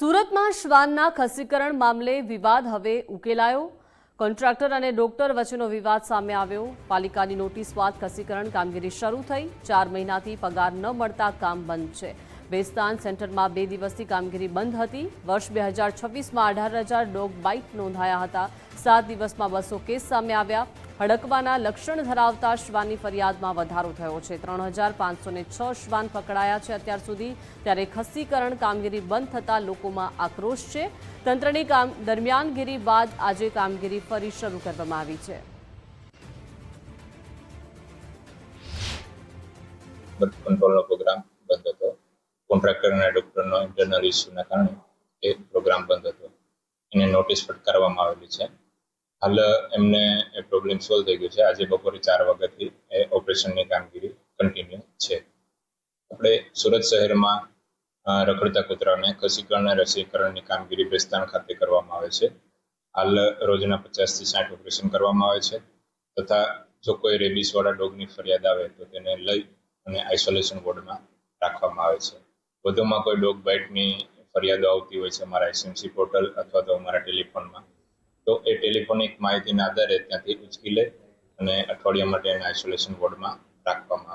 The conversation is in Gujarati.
સુરતમાં શ્વાનના ખસીકરણ મામલે વિવાદ હવે ઉકેલાયો। કોન્ટ્રાક્ટર અને ડોક્ટર વચ્ચેનો વિવાદ સામે આવ્યો। પાલિકાની નોટિસ બાદ ખસીકરણ કામગીરી શરૂ થઈ। 4 મહિનાથી પગાર ન મળતા કામ બંધ છે। બેસ્તાન સેન્ટરમાં 2 દિવસથી કામગીરી બંધ હતી। વર્ષ 2026માં 18,000 ડોગ બાઇટ નોંધાયા હતા। 7 દિવસમાં 200 કેસ સામે આવ્યા। હડકવાના લક્ષણ ધરાવતા શ્વાનની ફરિયાદમાં વધારો થયો છે। 3,506 શ્વાન પકડાયા છે અત્યાર સુધી। ત્યારે ખસીકરણ કામગીરી બંધ થતા લોકોમાં આક્રોશ છે। તંત્રની દરમિયાનગીરી બાદ આજે કામગીરી ફરી શરૂ કરવામાં આવી છે। બર્થ કંટ્રોલનો પ્રોગ્રામ બંધ હતો। કોન્ટ્રાક્ટર અને ડોક્ટરનો ઇન્ટરનલ ઇસ્યુના કારણે એ પ્રોગ્રામ બંધ હતો। એને નોટિસ ફટકારવામાં આવેલી છે। હાલ એમને એ પ્રોબ્લેમ સોલ્વ થઈ ગયો છે। આજે બપોરે 4 વાગ્યાથી એ ઓપરેશનની કામગીરી કન્ટિન્યુ છે। આપણે સુરત શહેરમાં રખડતા કૂતરાઓને ખસીકરણ અને રસીકરણની કામગીરી બેસ્તાન ખાતે કરવામાં આવે છે। હાલ રોજના 50 થી 60 ઓપરેશન કરવામાં આવે છે તથા જો કોઈ રેબીસવાળા ડોગની ફરિયાદ આવે તો તેને લઈ અને આઇસોલેશન વોર્ડમાં રાખવામાં આવે છે। વધુમાં કોઈ ડોગ બાઇટની ફરિયાદો આવતી હોય છે અમારા એસએમસી પોર્ટલ અથવા તો અમારા ટેલિફોનમાં, તો એ ટેલિફોનિક માહિતીના આધારે ત્યાંથી ઉચકી લે અને અઠવાડિયા માટે એને આઇસોલેશન વોર્ડમાં રાખવામાં આવે છે।